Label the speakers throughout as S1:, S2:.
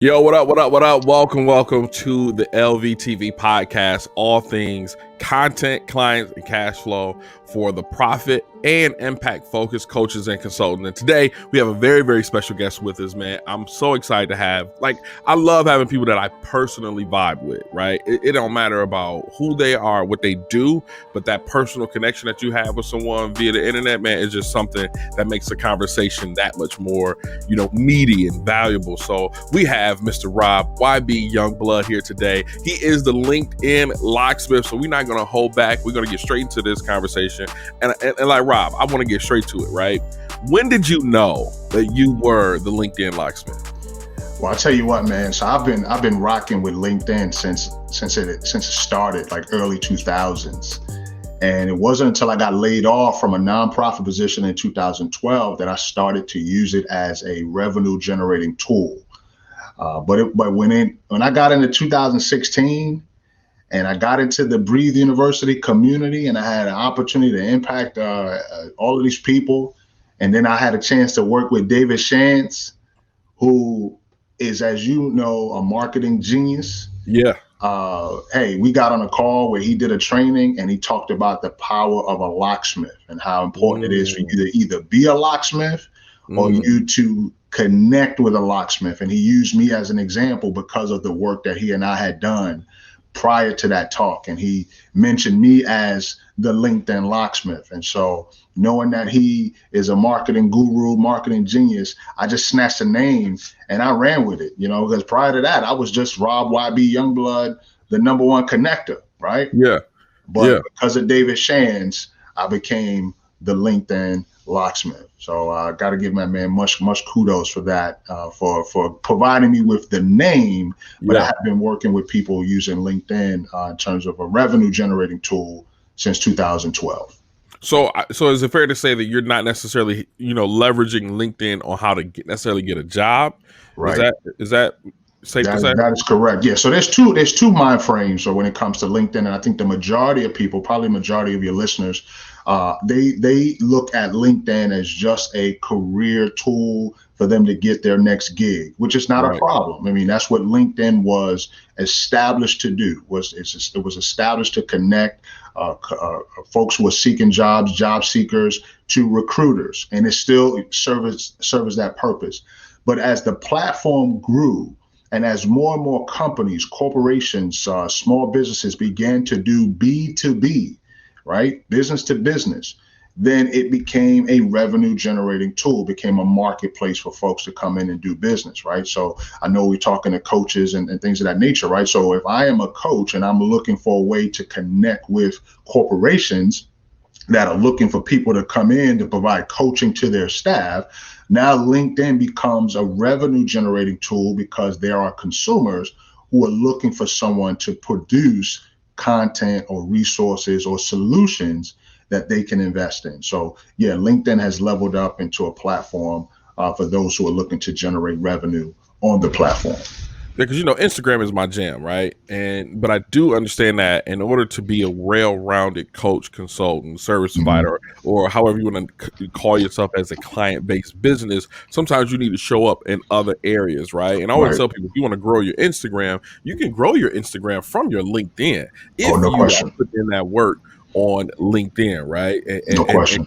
S1: Yo, what up, what up, what up? Welcome to the LVTV podcast, all things content, clients, and cash flow for the profit and impact focused coaches and consultants. And today we have a very, very special guest with us, man. I'm so excited to have, I love having people that I personally vibe with, right? It don't matter about who they are, what they do, but that personal connection that you have with someone via the internet, man, is just something that makes the conversation that much more, meaty and valuable. So we have Mr. Rob YB Youngblood here today. He is the LinkedIn locksmith, so we're not going to hold back. We're going to get straight into this conversation. And like Rob, I want to get straight to it, right? When did you know that you were the LinkedIn locksmith?
S2: Well, I'll tell you what, man. So I've been rocking with LinkedIn since it started, like early 2000s. And it wasn't until I got laid off from a nonprofit position in 2012 that I started to use it as a revenue generating tool. But when I got into 2016 and I got into the Breathe University community and I had an opportunity to impact all of these people, and then I had a chance to work with David Shantz, who is, as you know, a marketing genius.
S1: Yeah.
S2: Hey, we got on a call where he did a training and he talked about the power of a locksmith and how important it is for you to either be a locksmith or you to connect with a locksmith. And he used me as an example because of the work that he and I had done prior to that talk. And he mentioned me as the LinkedIn locksmith. And so knowing that he is a marketing guru, marketing genius, I just snatched the name and I ran with it, because prior to that, I was just Rob YB Youngblood, the #1 connector, right?
S1: Yeah.
S2: But because of David Shantz, I became the LinkedIn locksmith. So I got to give my man much kudos for that, for providing me with the name. But I have been working with people using LinkedIn in terms of a revenue generating tool since 2012.
S1: So is it fair to say that you're not necessarily, leveraging LinkedIn on how to necessarily get a job?
S2: Right.
S1: Is that safe to say?
S2: That is correct. Yeah. So there's two mind frames. So when it comes to LinkedIn, and I think the majority of people, probably the majority of your listeners, they look at LinkedIn as just a career tool for them to get their next gig, which is not a problem. I mean, that's what LinkedIn was established to do. It was established to connect folks who are seeking jobs, job seekers, to recruiters, and it still serves that purpose. But as the platform grew, and as more and more companies, corporations, small businesses began to do B2B, right, business to business, then it became a revenue generating tool, became a marketplace for folks to come in and do business, right? So I know we're talking to coaches and things of that nature, right? So if I am a coach and I'm looking for a way to connect with corporations that are looking for people to come in to provide coaching to their staff, now LinkedIn becomes a revenue generating tool because there are consumers who are looking for someone to produce content or resources or solutions that they can invest in. So yeah, LinkedIn has leveled up into a platform for those who are looking to generate revenue on the platform.
S1: Because Instagram is my jam, right? But I do understand that in order to be a well-rounded coach, consultant, service provider, or however you want to call yourself as a client-based business, sometimes you need to show up in other areas, right? And I always tell people, if you want to grow your Instagram, you can grow your Instagram from your LinkedIn if you put in that work on LinkedIn, right?
S2: No question.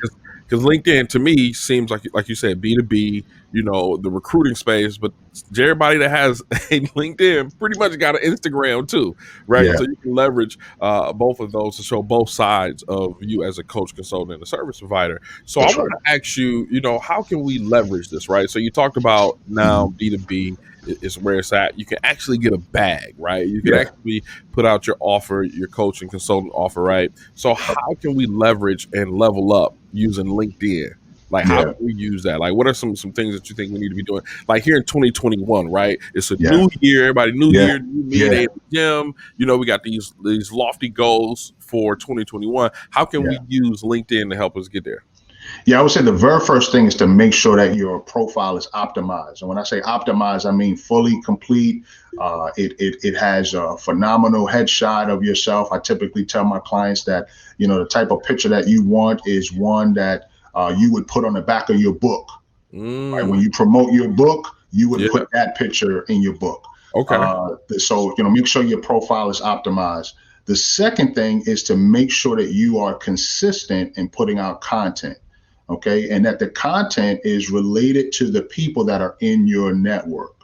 S1: Because LinkedIn to me seems like you said, B2B, the recruiting space, but everybody that has a LinkedIn pretty much got an Instagram too, right?
S2: Yeah.
S1: So you can leverage both of those to show both sides of you as a coach, consultant, and a service provider. So I want to ask you, how can we leverage this, right? So you talked about now B2B is where it's at. You can actually get a bag, right? You can actually put out your offer, your coaching consultant offer, right? So how can we leverage and level up using LinkedIn? Like, how can we use that? Like, what are some things that you think we need to be doing? Like here in 2021, right? It's a new year, everybody, new year, new me, they in the gym. We got these lofty goals for 2021. How can we use LinkedIn to help us get there?
S2: Yeah, I would say the very first thing is to make sure that your profile is optimized. And when I say optimized, I mean fully complete. It has a phenomenal headshot of yourself. I typically tell my clients that, the type of picture that you want is one that you would put on the back of your book. Right? When you promote your book, you would
S1: Yeah.
S2: put that picture in your book.
S1: Okay.
S2: So, make sure your profile is optimized. The second thing is to make sure that you are consistent in putting out content. Okay. And that the content is related to the people that are in your network.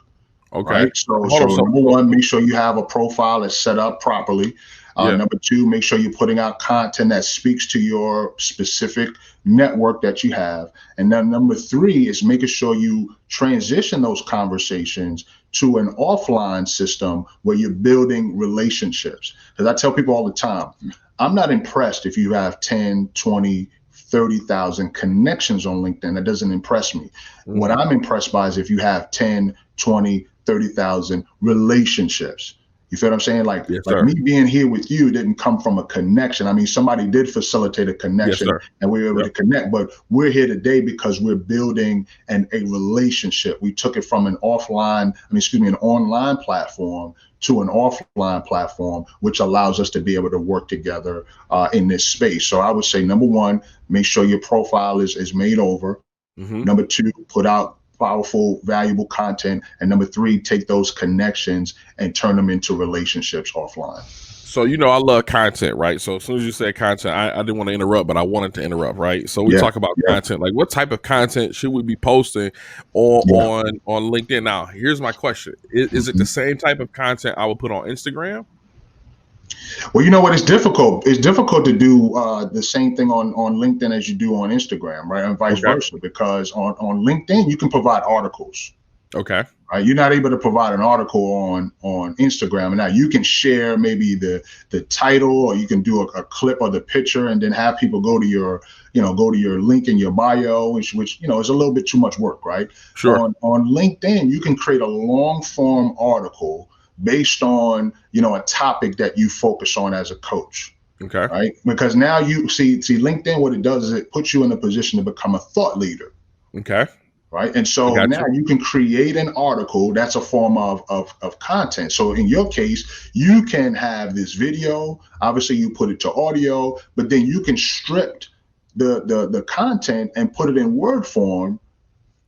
S1: Okay.
S2: Right. So
S1: Hold on.
S2: number one, make sure you have a profile that's set up properly.
S1: Yeah.
S2: Number two, make sure you're putting out content that speaks to your specific network that you have. And then number three is making sure you transition those conversations to an offline system where you're building relationships. Because I tell people all the time, I'm not impressed if you have 10, 20, 30,000 connections on LinkedIn. That doesn't impress me.
S1: Mm-hmm.
S2: What I'm impressed by is if you have 10, 20, 30,000 relationships. You feel what I'm saying? Like me being here with you didn't come from a connection. I mean, somebody did facilitate a connection and we were able to connect, but we're here today because we're building a relationship. We took it from an online platform to an offline platform, which allows us to be able to work together in this space. So I would say, number one, make sure your profile is made over. Mm-hmm. Number two, put out powerful, valuable content. And number three, take those connections and turn them into relationships offline.
S1: So, I love content, right? So as soon as you said content, I didn't want to interrupt, but I wanted to interrupt, right? So we talk about content, like what type of content should we be posting on LinkedIn? Now, here's my question. Is it the same type of content I would put on Instagram?
S2: Well, you know what? It's difficult. It's difficult to do the same thing on LinkedIn as you do on Instagram, right? And vice versa, because on LinkedIn, you can provide articles.
S1: Okay.
S2: Right? You're not able to provide an article on Instagram. And now you can share maybe the title, or you can do a clip of the picture and then have people go to your link in your bio, which is a little bit too much work, right?
S1: Sure.
S2: On LinkedIn, you can create a long form article based on, a topic that you focus on as a coach.
S1: Okay.
S2: Right. Because now you see LinkedIn, what it does is it puts you in a position to become a thought leader.
S1: Okay.
S2: Right. And so now you can create an article that's a form of content. So in your case, you can have this video, obviously you put it to audio, but then you can strip the content and put it in Word form.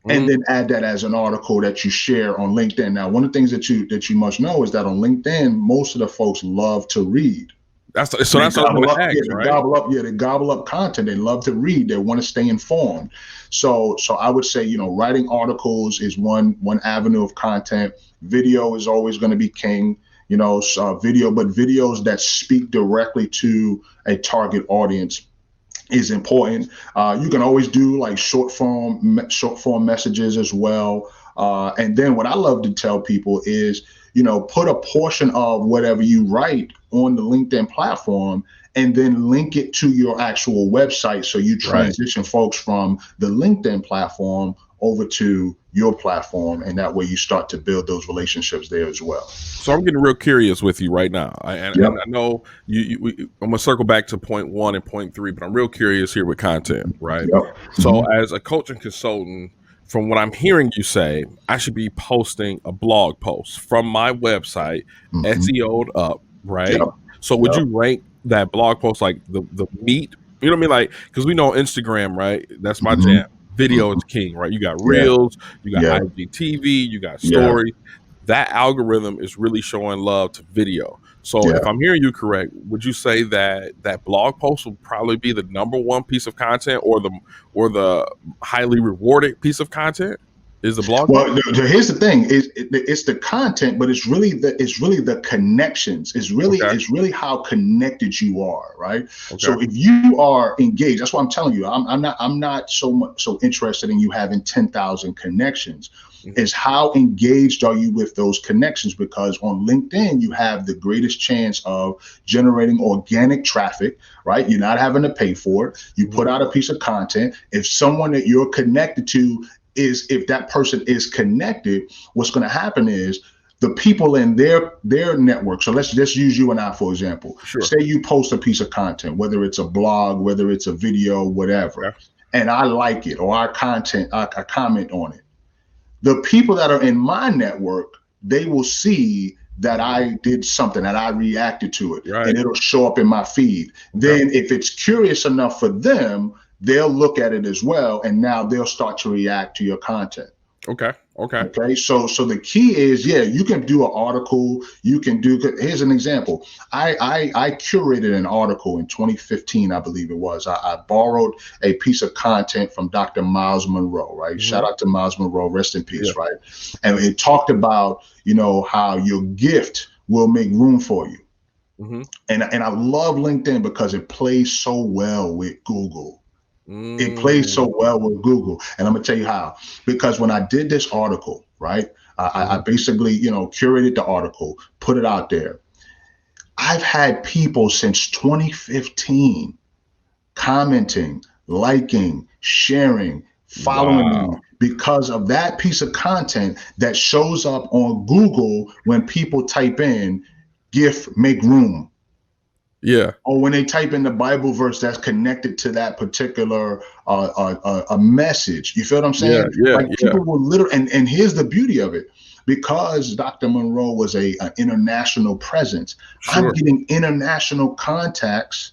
S2: And then add that as an article that you share on LinkedIn. Now, one of the things that you must know is that on LinkedIn, most of the folks love to read.
S1: That's what I'm going to ask, right?
S2: They gobble up content. They love to read. They want to stay informed. So I would say, writing articles is one avenue of content. Video is always going to be king. But videos that speak directly to a target audience is important. You can always do like short form messages as well. And then what I love to tell people is, put a portion of whatever you write on the LinkedIn platform and then link it to your actual website. So you transition folks from the LinkedIn platform over to your platform. And that way you start to build those relationships there as well.
S1: So I'm getting real curious with you right now. And I know I'm going to circle back to point 1 and point 3, but I'm real curious here with content, right?
S2: Yep.
S1: So as a coach and consultant, from what I'm hearing you say, I should be posting a blog post from my website, SEO'd up, right?
S2: Yep.
S1: So would you rank that blog post like the meat? You know what I mean? Like, because we know Instagram, right? That's my jam. Video is king, right? You got reels, you got IGTV, you got stories. That algorithm is really showing love to video. So if I'm hearing you correct, would you say that blog post will probably be the number one piece of content, or the highly rewarded piece of content? Is the blog?
S2: Well, here's the thing: it's the content, but it's really the connections. It's really how connected you are, right? Okay. So if you are engaged, that's what I'm telling you. I'm not so interested in you having 10,000 connections. Is how engaged are you with those connections? Because on LinkedIn, you have the greatest chance of generating organic traffic, right? You're not having to pay for it. You put out a piece of content. If someone that you're connected to if that person is connected, what's going to happen is the people in their network. So let's just use you and I, for example. Sure. Say you post a piece of content, whether it's a blog, whether it's a video, whatever, and I like it, or I comment on it. The people that are in my network, they will see that I did something, that I reacted to it, and it'll show up in my feed. Then if it's curious enough for them, they'll look at it as well, and now they'll start to react to your content.
S1: Okay. Okay.
S2: Okay, so the key is, yeah, you can do an article. You can do. Here's an example. I curated an article in 2015, I believe it was. I borrowed a piece of content from Dr. Miles Monroe. Right, shout out to Miles Monroe, rest in peace.
S1: Yeah.
S2: Right, and it talked about how your gift will make room for you. And I love LinkedIn because it plays so well with Google. It plays so well with Google. And I'm going to tell you how. Because when I did this article, right, I basically, curated the article, put it out there. I've had people since 2015 commenting, liking, sharing, following me because of that piece of content that shows up on Google when people type in "gift make room."
S1: Yeah.
S2: Or when they type in the Bible verse that's connected to that particular a message. You feel what I'm saying?
S1: Yeah.
S2: Like people will literally, and here's the beauty of it. Because Dr. Monroe was an international presence,
S1: Sure.
S2: I'm getting international contacts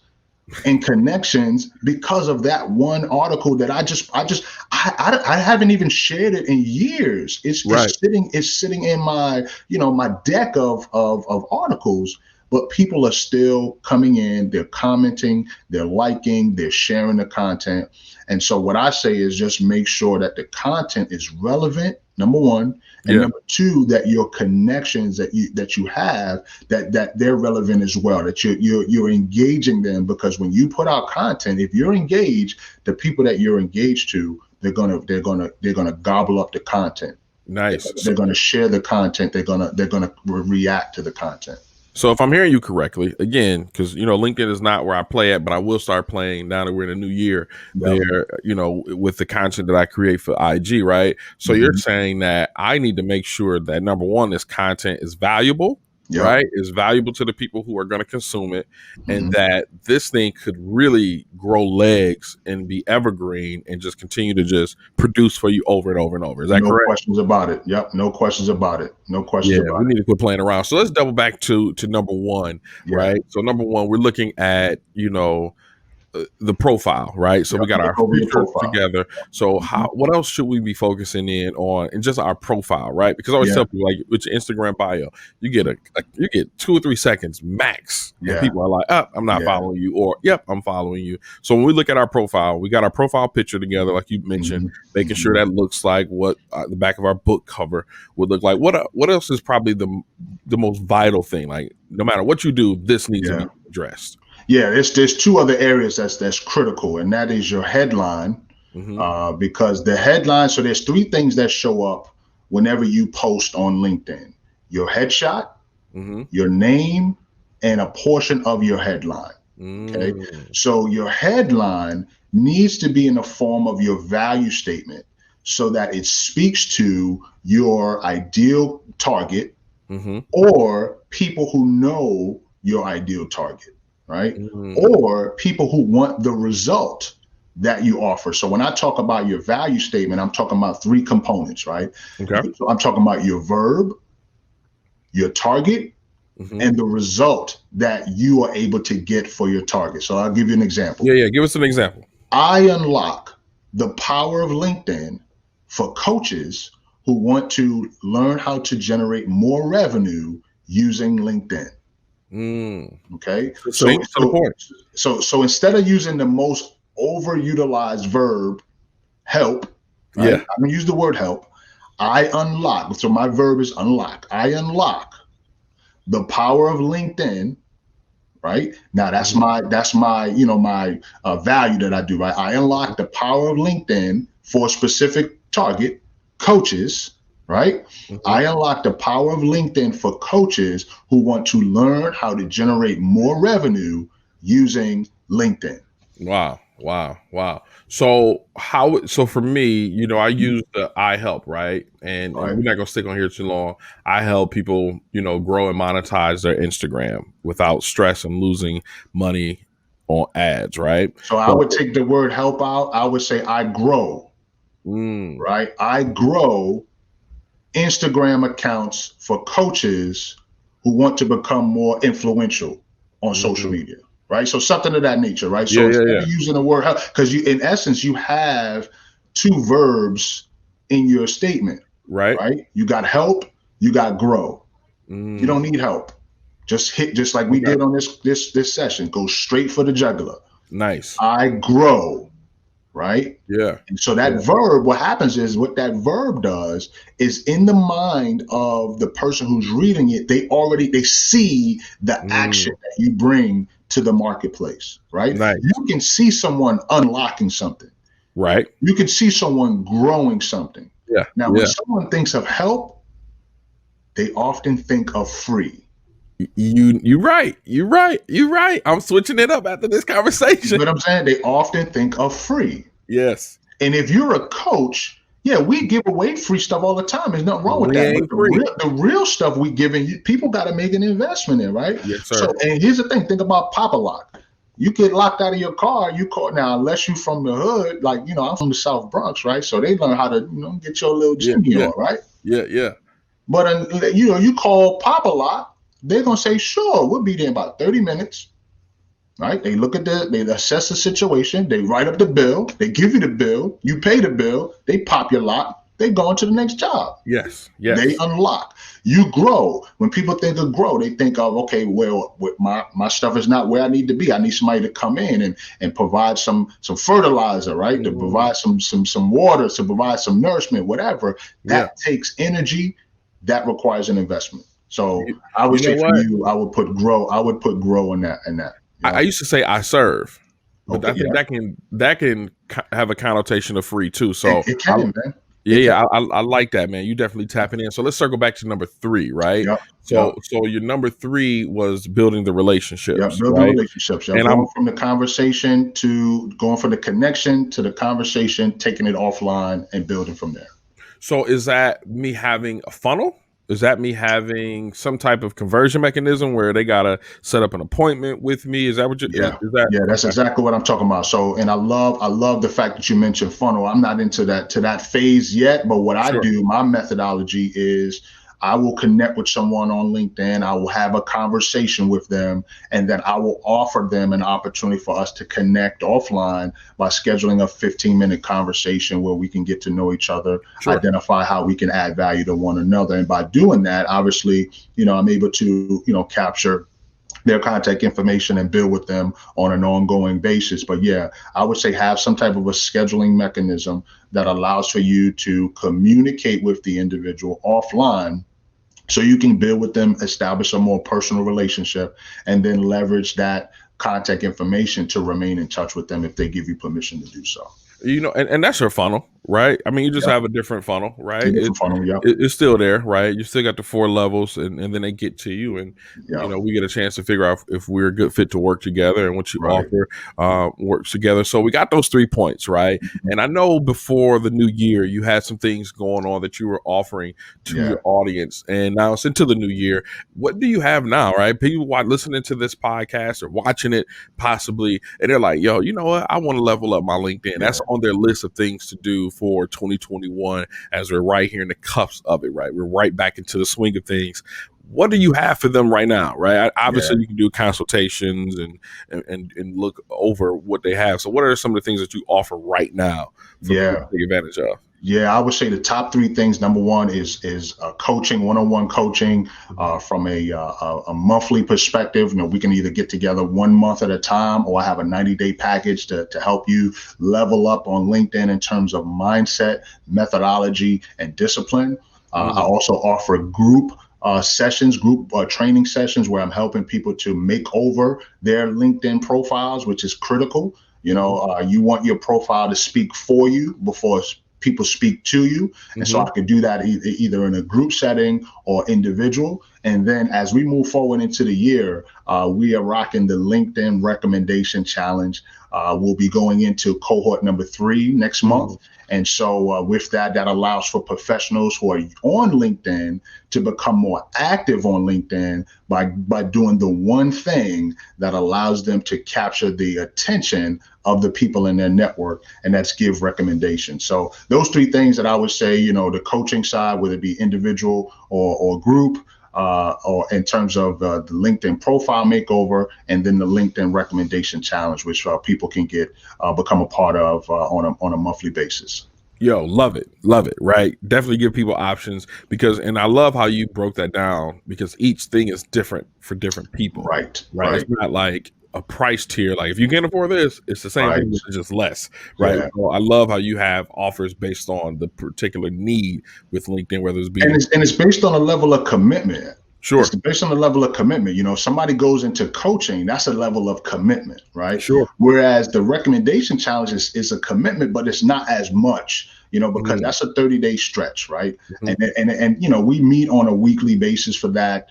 S2: and connections because of that one article that I haven't even shared it in years. It's sitting in my my deck of articles, but people are still coming in, they're commenting, they're liking, they're sharing the content. And so what I say is just make sure that the content is relevant, number one, and number two, that your connections that you have, that they're relevant as well, that you're engaging them. Because when you put out content, if you're engaged, the people that you're engaged to, they're gonna gobble up the content.
S1: Nice.
S2: They're gonna share the content. They're gonna react to the content.
S1: So if I'm hearing you correctly, again, because LinkedIn is not where I play at, but I will start playing now that we're in a new year there, with the content that I create for IG, right? So you're saying that I need to make sure that number one, this content is valuable, right? Is valuable to the people who are going to consume it, and that this thing could really grow legs and be evergreen and just continue to just produce for you over and over and over. Is that correct?
S2: No questions about it. Yep. No questions about it. No questions about it.
S1: We need to quit playing around. So let's double back to number one, right? So number one, we're looking at, the profile, right? So we got our features together. So what else should we be focusing in on in just our profile, right? Because I always tell people, like, with your Instagram bio, you get you get 2 or 3 seconds max, and people are like, "Oh, I'm not following you," or "Yep, I'm following you." So when we look at our profile, we got our profile picture together, like you mentioned, making sure that looks like what the back of our book cover would look like. What else is probably the most vital thing? Like, no matter what you do, this needs to be addressed.
S2: Yeah, there's 2 other areas that's critical, and that is your headline, because the headline. So there's 3 things that show up whenever you post on LinkedIn: your headshot, your name, and a portion of your headline. Okay, so your headline needs to be in the form of your value statement, so that it speaks to your ideal target or people who know your ideal target. Right? Or people who want the result that you offer. So when I talk about your value statement, I'm talking about 3 components, right?
S1: Okay.
S2: So I'm talking about your verb, your target, and the result that you are able to get for your target. So I'll give you an example.
S1: Yeah. Give us an example.
S2: I unlock the power of LinkedIn for coaches who want to learn how to generate more revenue using LinkedIn. Okay. So instead of using the most overutilized verb, help, right? I'm gonna use the word help. I unlock. So my verb is unlock. I unlock the power of LinkedIn. Right now, that's my my value that I do. Right. I unlock the power of LinkedIn for a specific target, coaches. Right. I unlock the power of LinkedIn for coaches who want to learn how to generate more revenue using LinkedIn.
S1: Wow. So for me, I use the I help, right? And we're not gonna stick on here too long. I help people, grow and monetize their Instagram without stress and losing money on ads, right?
S2: So I would take the word help out. I would say I grow. Right. I grow Instagram accounts for coaches who want to become more influential on social media, right? So something of that nature, right? So instead of using the word help, because in essence, you have 2 verbs in your statement,
S1: Right.
S2: right? You got help, you got grow. You don't
S1: Mm.
S2: need help. Just hit, just like we
S1: Okay.
S2: did on this session. Go straight for the jugular.
S1: Nice.
S2: I grow, right?
S1: Yeah.
S2: And so
S1: Yeah.
S2: that verb, what happens is what that verb does is in the mind of the person who's reading it, they see the action
S1: Mm.
S2: that you bring to the marketplace, right?
S1: Nice.
S2: You can see someone unlocking something.
S1: Right.
S2: You can see someone growing something.
S1: Yeah.
S2: Now, when
S1: Yeah.
S2: someone thinks of help, they often think of free.
S1: You right. You right. You right. I'm switching it up after this
S2: You know
S1: conversation.
S2: what I'm saying? They often think of free.
S1: Yes.
S2: And if you're a coach, yeah, we give away free stuff all the time. There's nothing wrong with
S1: We
S2: that. But
S1: ain't free.
S2: the real stuff we giving you, people got to make an investment in, right?
S1: Yes,
S2: So,
S1: sir.
S2: and here's the thing: think about Papa Lock. You get locked out of your car, you call now, unless you from the hood, like I'm from the South Bronx, right? So they learn how to get your little
S1: Yeah.
S2: Jimmy
S1: Yeah.
S2: on, right?
S1: Yeah. Yeah.
S2: But you call Papa Lock, they're gonna say, sure, we'll be there in about 30 minutes. Right? They assess the situation, they write up the bill, they give you the bill, you pay the bill, they pop your lock, they go on to the next job.
S1: Yes.
S2: They
S1: Yes.
S2: unlock. You grow. When people think of grow, they think of, okay, well, my stuff is not where I need to be. I need somebody to come in and provide some fertilizer, right? To
S1: Mm.
S2: provide some water, to provide some nourishment, whatever.
S1: Yeah.
S2: That takes energy. That requires an investment. So
S1: You,
S2: I would
S1: you know
S2: say for
S1: what?
S2: you, I would put grow in that.
S1: I used to say I serve, but
S2: Okay,
S1: I think
S2: yeah.
S1: that can have a connotation of free too. So
S2: It
S1: I,
S2: can, man. It can.
S1: yeah, I like that, man. You definitely tapping in. So let's circle back to number 3, right?
S2: Yep.
S1: So
S2: Yep.
S1: so your number 3 was building the
S2: Yep.
S1: relationships,
S2: Building
S1: right?
S2: relationships. Yep.
S1: And
S2: Going
S1: I'm
S2: from the conversation to going from the connection to the conversation, taking it offline and building from there.
S1: so is that me having a funnel? Is that me having some type of conversion mechanism where they gotta set up an appointment with me? Is that what you
S2: Yeah.
S1: is that
S2: Yeah, that's
S1: okay?
S2: exactly what I'm talking about. So, and I love the fact that you mentioned funnel. I'm not into that phase yet, but what I
S1: Sure.
S2: do, my methodology is I will connect with someone on LinkedIn. I will have a conversation with them, and then I will offer them an opportunity for us to connect offline by scheduling a 15-minute conversation where we can get to know each other,
S1: Sure.
S2: identify how we can add value to one another. And by doing that, obviously, I'm able to, capture their contact information and build with them on an ongoing basis. But yeah, I would say have some type of a scheduling mechanism that allows for you to communicate with the individual offline so you can build with them, establish a more personal relationship, and then leverage that contact information to remain in touch with them if they give you permission to do so.
S1: And that's your funnel, right? I mean, you just
S2: Yep.
S1: have a different funnel, right?
S2: A different funnel. Yep.
S1: It's still there, right? You still got the 4 levels, and then they get to you, and
S2: Yep.
S1: we get a chance to figure out if we're a good fit to work together and what you
S2: Right.
S1: offer works together. So we got those 3 points, right?
S2: Mhm.
S1: And I know before the new year, you had some things going on that you were offering to
S2: Yeah.
S1: your audience, and now it's into the new year. What do you have now, right? People listening to this podcast or watching it possibly, and they're like, "Yo, you know what? I want to level up my LinkedIn."
S2: Yeah.
S1: That's on their list of things to do for 2021 as we're right here in the cuffs of it, right? We're right back into the swing of things. What do you have for them right now, right? Obviously,
S2: Yeah.
S1: you can do consultations and look over what they have. So what are some of the things that you offer right now for people to
S2: Yeah.
S1: take advantage of?
S2: Yeah, I would say the top 3 things. Number one is coaching, one-on-one coaching from a monthly perspective. We can either get together 1 month at a time, or I have a 90-day package to help you level up on LinkedIn in terms of mindset, methodology, and discipline. I also offer group sessions, group training sessions where I'm helping people to make over their LinkedIn profiles, which is critical. You want your profile to speak for you before people speak to you. And so I could do that either in a group setting or individual. And then as we move forward into the year, we are rocking the LinkedIn recommendation challenge. We'll be going into cohort number 3 next month. And so with that allows for professionals who are on LinkedIn to become more active on LinkedIn by doing the one thing that allows them to capture the attention of the people in their network, and that's give recommendations. So those 3 things that I would say, the coaching side, whether it be individual or group, or in terms of the LinkedIn profile makeover, and then the LinkedIn recommendation challenge, which people can become a part of on a monthly basis.
S1: Yo, love it, right? Definitely give people options because, and I love how you broke that down because each thing is different for different people,
S2: Right,
S1: right? It's
S2: right,
S1: not like a price tier. Like if you can't afford this, it's the same thing,
S2: right.
S1: but it's just less, right?
S2: Yeah.
S1: So I love how you have offers based on the particular need with LinkedIn, whether it's
S2: And
S1: B2B.
S2: it's based on a level of commitment. It's
S1: Sure,
S2: based on a level of commitment. You know, somebody goes into coaching, that's a level of commitment, right?
S1: sure.
S2: Whereas the recommendation challenge is a commitment, but it's not as much, you know, because
S1: Mm,
S2: that's a 30-day stretch, right?
S1: mhm.
S2: And you know, we meet on a weekly basis for that,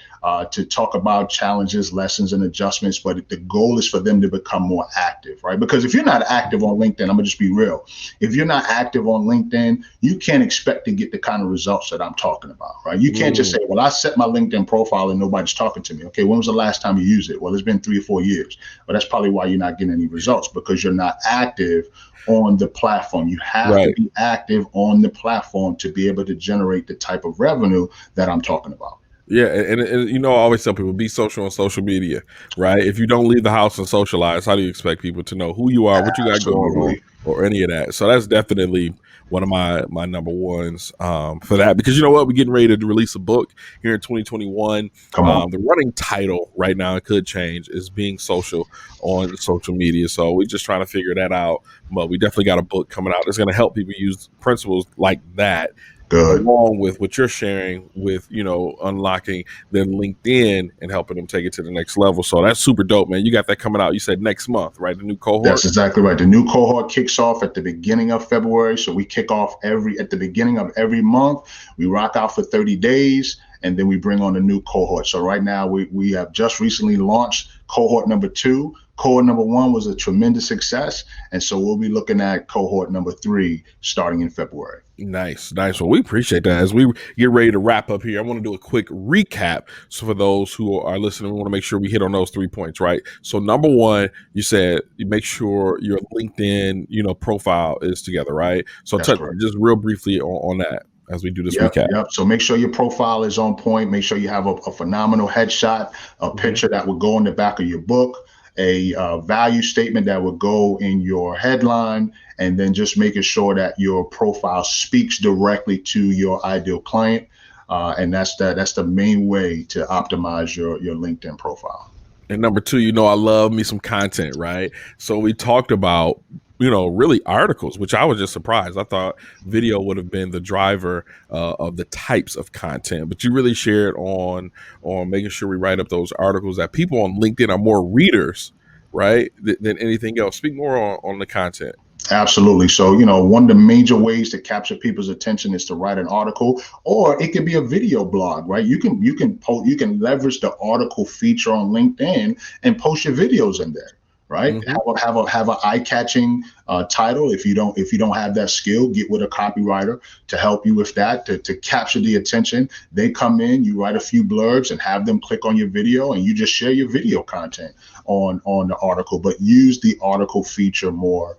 S2: to talk about challenges, lessons, and adjustments. But the goal is for them to become more active, right? Because if you're not active on LinkedIn, I'm gonna just be real. If you're not active on LinkedIn, you can't expect to get the kind of results that I'm talking about, right? You can't just
S1: Mm,
S2: say, well, I set my LinkedIn profile and nobody's talking to me. Okay, when was the last time you used it? Well, it's been 3 or 4 years. But that's probably why you're not getting any results, because you're not active on the platform. You have to
S1: right.
S2: be active on the platform to be able to generate the type of revenue that I'm talking about.
S1: Yeah, and you know, I always tell people be social on social media, right? If you don't leave the house and socialize, how do you expect people to know who you are, what you got going on,
S2: Absolutely.
S1: or any of that? So that's definitely one of my number ones for that because you know what, we're getting ready to release a book here in 2021.
S2: Come on.
S1: The running title right now, it could change, is being social on social media. So we're just trying to figure that out, but we definitely got a book coming out that's going to help people use principles like that
S2: Good.
S1: along with what you're sharing with, you know, unlocking then LinkedIn and helping them take it to the next level. So that's super dope, man. You got that coming out. You said next month, right? The new
S2: That's
S1: cohort.
S2: exactly right. The new cohort kicks off at the beginning of February. So we kick off at the beginning of every month. We rock out for 30 days and then we bring on a new cohort. So right now we have just recently launched cohort number 2. Cohort number 1 was a tremendous success. And so we'll be looking at cohort number 3 starting in February.
S1: Nice, nice. Well, we appreciate that. As we get ready to wrap up here, I want to do a quick recap. So for those who are listening, we want to make sure we hit on those 3 points, right? So number one, you said you make sure your LinkedIn, you know, profile is together, right? So
S2: That's
S1: touch
S2: correct.
S1: just real briefly on that as we do this
S2: Yep,
S1: recap.
S2: yep. So make sure your profile is on point. Make sure you have a phenomenal headshot, a
S1: Mhm.
S2: picture that would go in the back of your book, a value statement that would go in your headline, and then just making sure that your profile speaks directly to your ideal client. And that's the main way to optimize your LinkedIn profile.
S1: And number two, you know, I love me some content, right? So we talked about, you know, really articles, which I was just surprised. I thought video would have been the driver of the types of content, but you really shared on making sure we write up those articles that people on LinkedIn are more readers, right, than anything else. Speak more on the content.
S2: Absolutely. So, you know, one of the major ways to capture people's attention is to write an article, or it could be a video blog, right? You can leverage the article feature on LinkedIn and post your videos in there, right?
S1: Hmm.
S2: Have a eye-catching title. If you don't have that skill, get with a copywriter to help you with that, to capture the attention. They come in, you write a few blurbs and have them click on your video, and you just share your video content on the article, but use the article feature more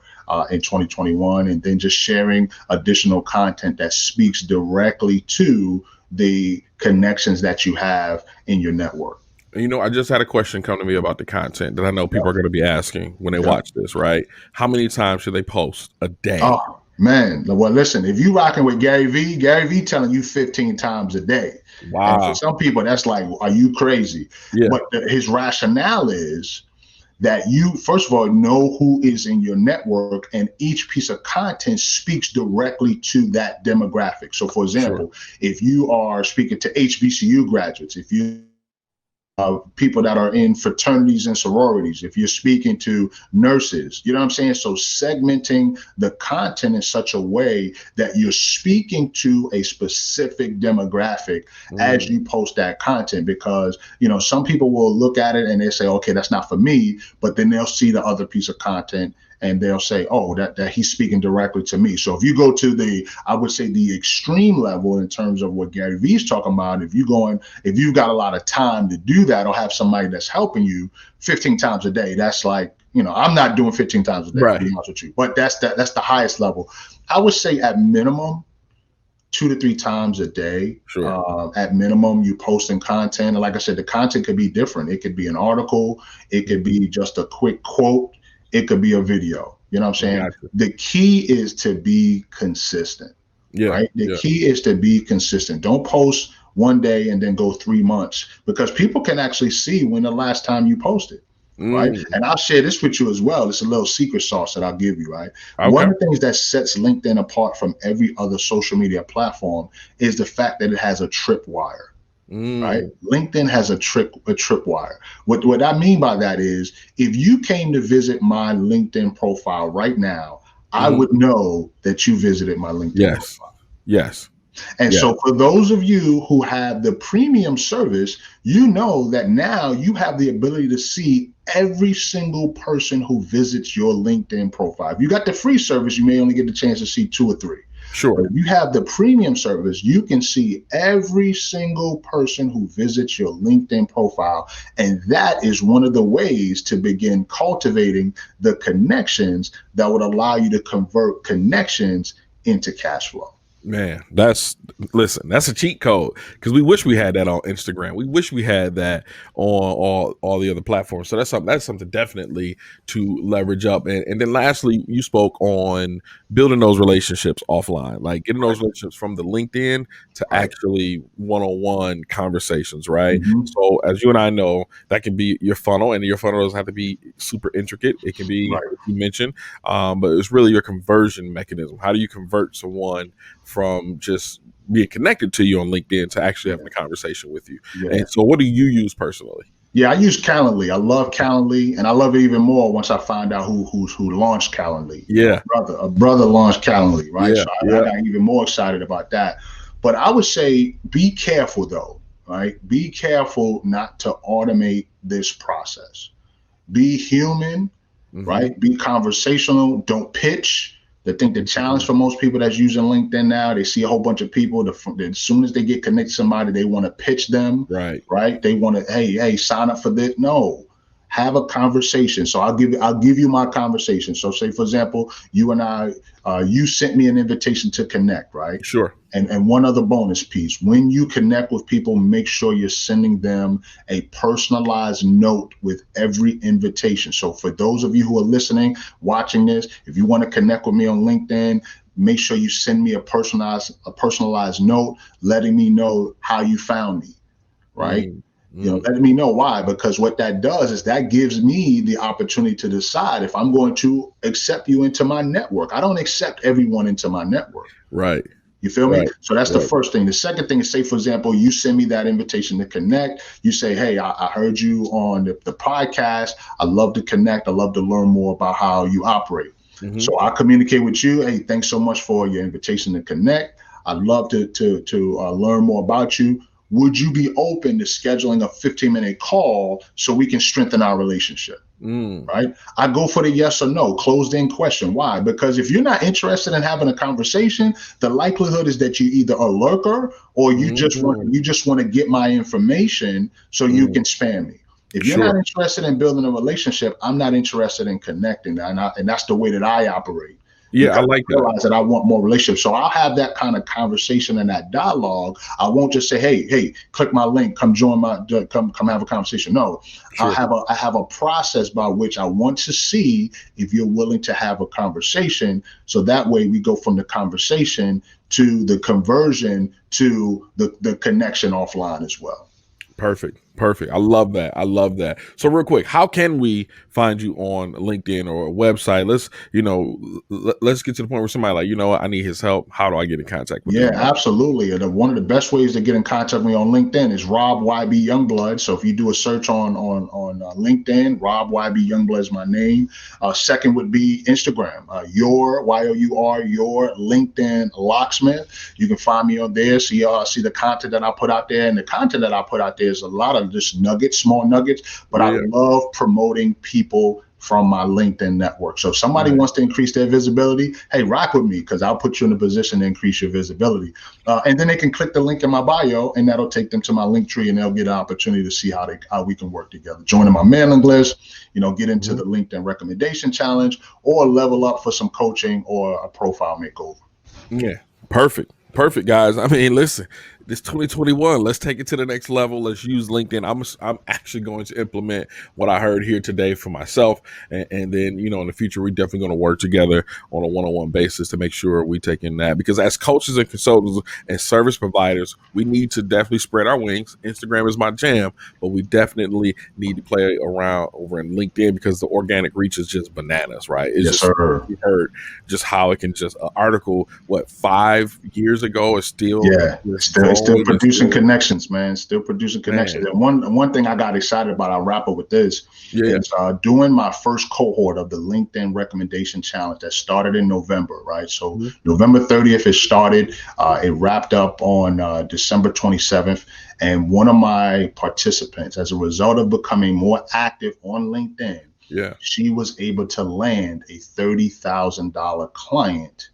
S2: in 2021, and then just sharing additional content that speaks directly to the connections that you have in your network.
S1: You know, I just had a question come to me about the content that I know people
S2: Yep.
S1: are going to be asking when they
S2: Yep.
S1: watch this, right? How many times should they post a day?
S2: Oh man, well listen, if you rocking with Gary V telling you 15 times a day. And for
S1: Wow.
S2: some people that's like, are you crazy?
S1: Yeah,
S2: But his rationale is that you first of all know who is in your network, and each piece of content speaks directly to that demographic. So for
S1: sure.
S2: example, if you are speaking to HBCU graduates, if you people that are in fraternities and sororities, if you're speaking to nurses, you know what I'm saying? So segmenting the content in such a way that you're speaking to a specific demographic as
S1: Mm,
S2: you post that content, because, you know, some people will look at it and they say, okay, that's not for me, but then they'll see the other piece of content and they'll say, oh, that he's speaking directly to me. So if you go to I would say the extreme level in terms of what Gary Vee's talking about, if you've got a lot of time to do that or have somebody that's helping you 15 times a day, that's like, you know, I'm not doing 15 times a day, to
S1: right.
S2: be honest with you, but that's the highest level. I would say at minimum 2 to 3 times a day.
S1: Sure.
S2: At minimum, you posting content. And like I said, the content could be different. It could be an article, it could be just a quick quote, it could be a video. You know what I'm saying?
S1: Gotcha.
S2: The key is to be consistent,
S1: Yeah.
S2: right? The
S1: Yeah.
S2: key is to be consistent. Don't post one day and then go 3 months, because people can actually see when the last time you posted. Right.
S1: Mm,
S2: And I'll share this with you as well. It's a little secret sauce that I'll give you. Right.
S1: okay.
S2: One of the things that sets LinkedIn apart from every other social media platform is the fact that it has a tripwire. Right.
S1: Mm,
S2: LinkedIn has a tripwire. What I mean by that is, if you came to visit my LinkedIn profile right now, I
S1: mhm.
S2: would know that you visited my LinkedIn
S1: Yes.
S2: profile.
S1: Yes.
S2: And
S1: Yeah.
S2: so for those of you who have the premium service, you know that now you have the ability to see every single person who visits your LinkedIn profile. If you got the free service, you may only get the chance to see 2 or 3. But
S1: Sure.
S2: if you have the premium service, you can see every single person who visits your LinkedIn profile. And that is one of the ways to begin cultivating the connections that would allow you to convert connections into cash flow.
S1: Man, that's a cheat code, because we wish we had that on Instagram. We wish we had that on all the other platforms. So that's something definitely to leverage up. And then lastly, you spoke on building those relationships offline, like getting those relationships from the LinkedIn to
S2: Right.
S1: actually one-on-one conversations, right?
S2: Mhm.
S1: So as you and I know, that can be your funnel, and your funnel doesn't have to be super intricate. It can be,
S2: Right.
S1: like you mentioned, but it's really your conversion mechanism. How do you convert someone from just being connected to you on LinkedIn to actually having a conversation with you?
S2: Yeah.
S1: And so what do you use personally?
S2: Yeah, I use Calendly. I love Calendly, and I love it even more once I find out who launched Calendly. You know,
S1: Yeah.
S2: a brother launched Calendly, right?
S1: Yeah.
S2: So I
S1: Yeah.
S2: got even more excited about that. But I would say be careful though, right? Be careful not to automate this process. Be human,
S1: Hmm.
S2: right? Be conversational. Don't pitch. I think the challenge
S1: Hmm.
S2: for most people that's using LinkedIn now, they see a whole bunch of people. As soon as they get connected to somebody, they want to pitch them,
S1: Right.
S2: right? They want to, hey, sign up for this. No, have a conversation. So I'll give you my conversation. So say for example, you and I, you sent me an invitation to connect, right?
S1: Sure.
S2: And one other bonus piece: when you connect with people, make sure you're sending them a personalized note with every invitation. So for those of you who are listening, watching this, if you want to connect with me on LinkedIn, make sure you send me a personalized note letting me know how you found me, right?
S1: Mm,
S2: You know,
S1: mm,
S2: letting me know why, because what that does is that gives me the opportunity to decide if I'm going to accept you into my network. I don't accept everyone into my network.
S1: right.
S2: You feel me?
S1: Right.
S2: So that's the
S1: Right.
S2: first thing. The second thing is, say, for example, you send me that invitation to connect. You say, hey, I heard you on the podcast. I love to connect. I love to learn more about how you operate.
S1: Hmm.
S2: So I communicate with you. Hey, thanks so much for your invitation to connect. I'd love to learn more about you. Would you be open to scheduling a 15-minute call so we can strengthen our relationship?
S1: Mm,
S2: Right? I go for the yes or no, closed in question. Why? Because if you're not interested in having a conversation, the likelihood is that you either a lurker or
S1: mhm,
S2: you just want to get my information so you
S1: mm.
S2: can spam me. If you're not
S1: Sure.
S2: interested in building a relationship, I'm not interested in connecting. And that's the way that I operate,
S1: Yeah, I
S2: because
S1: like
S2: I
S1: that.
S2: realize that I want more relationships. So I'll have that kind of conversation and that dialogue. I won't just say, hey, click my link, come join come have a conversation. No,
S1: Sure.
S2: I have a process by which I want to see if you're willing to have a conversation. So that way we go from the conversation to the conversion to the connection offline as well.
S1: Perfect. Perfect. I love that. I love that. So real quick, how can we find you on LinkedIn or a website? Let's get to the point where somebody like, you know what, I need his help. How do I get in contact with this
S2: Yeah,
S1: brother?
S2: absolutely. And one of the best ways to get in contact with me on LinkedIn is Rob YB Youngblood. So if you do a search on LinkedIn, Rob YB Youngblood is my name. Second would be Instagram, your YOUR your LinkedIn locksmith. You can find me on there. See the content that I put out there, and the content that I put out there is a lot of just nuggets, small nuggets. But I
S1: Yeah.
S2: love promoting people from my LinkedIn network. So if somebody
S1: Nice.
S2: wants to increase their visibility, hey, rock with me, because I'll put you in a position to increase your visibility. And then they can click the link in my bio, and that'll take them to my link tree, and they'll get an opportunity to see how we can work together. Join my mailing list, get into
S1: Mhm.
S2: the LinkedIn recommendation challenge, or level up for some coaching or a profile makeover.
S1: Yeah. Perfect. Perfect, guys. I mean, listen, this 2021, let's take it to the next level. Let's use LinkedIn. I'm actually going to implement what I heard here today for myself. And then, in the future, we're definitely going to work together on a one-on-one basis to make sure we take in that. Because as coaches and consultants and service providers, we need to definitely spread our wings. Instagram is my jam, but we definitely need to play around over in LinkedIn because the organic reach is just bananas, right? It's
S2: Yes, sir.
S1: You heard just how it can an article, 5 years ago is still
S2: still producing connections, man. Still producing connections. And one thing I got excited about, I'll wrap up with this, is doing my first cohort of the LinkedIn recommendation challenge that started in November, right? So November 30th it started. It wrapped up on December 27th. And one of my participants, as a result of becoming more active on LinkedIn, she was able to land a $30,000 client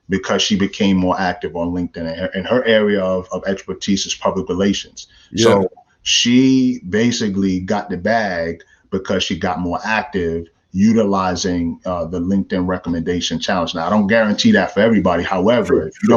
S2: because she became more active on LinkedIn, and her area of expertise is public relations. So she basically got the bag because she got more active utilizing the LinkedIn recommendation challenge. Now, I don't guarantee that for everybody. However, if you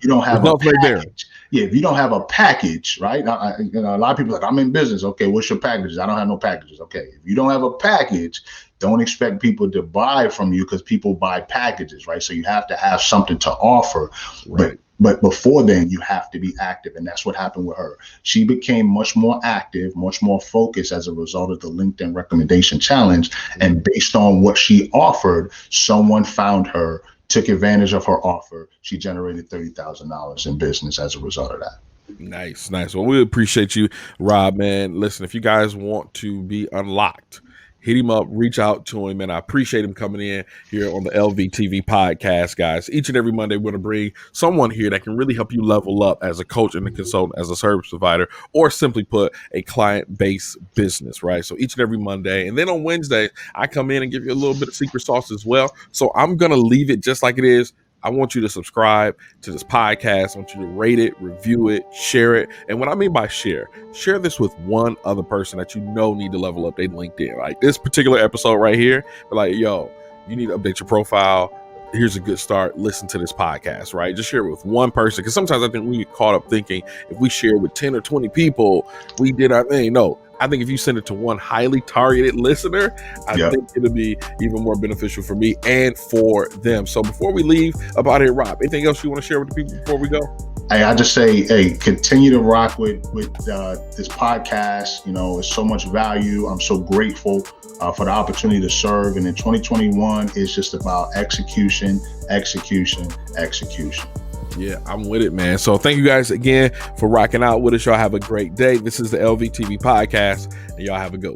S2: don't have a package, if you don't have a package, right? A lot of people are like, I'm in business. Okay, what's your packages? I don't have no packages. Okay, if you don't have a package, don't expect people to buy from you because people buy packages, right? So you have to have something to offer. Right. But before then, you have to be active. And that's what happened with her. She became much more active, much more focused as a result of the LinkedIn recommendation challenge. And based on what she offered, someone found her, took advantage of her offer. She generated $30,000 in business as a result of that.
S1: Nice. Well, we appreciate you, Rob, man. Listen, if you guys want to be unlocked, hit him up, reach out to him, and I appreciate him coming in here on the LVTV podcast, guys. Each and every Monday, we're going to bring someone here that can really help you level up as a coach and a consultant, as a service provider, or simply put, a client-based business, right? So each and every Monday. And then on Wednesday, I come in and give you a little bit of secret sauce as well. So I'm going to leave it just like it is. I want you to subscribe to this podcast. I want you to rate it, review it, share it. And what I mean by share this with one other person that you know need to level up their LinkedIn. Like this particular episode right here, like, yo, you need to update your profile. Here's a good start. Listen to this podcast, right? Just share it with one person. Because sometimes I think we get caught up thinking if we share with 10 or 20 people, we did our thing. No, I think if you send it to one highly targeted listener, I think it'll be even more beneficial for me and for them. So before we leave about it, Rob, anything else you want to share with the people before we go?
S2: Hey, I just say, continue to rock with this podcast. It's so much value. I'm so grateful for the opportunity to serve. And in 2021, it's just about execution.
S1: Yeah, I'm with it, man. So thank you guys again for rocking out with us. Y'all have a great day. This is the LVTV podcast, and y'all have a good one.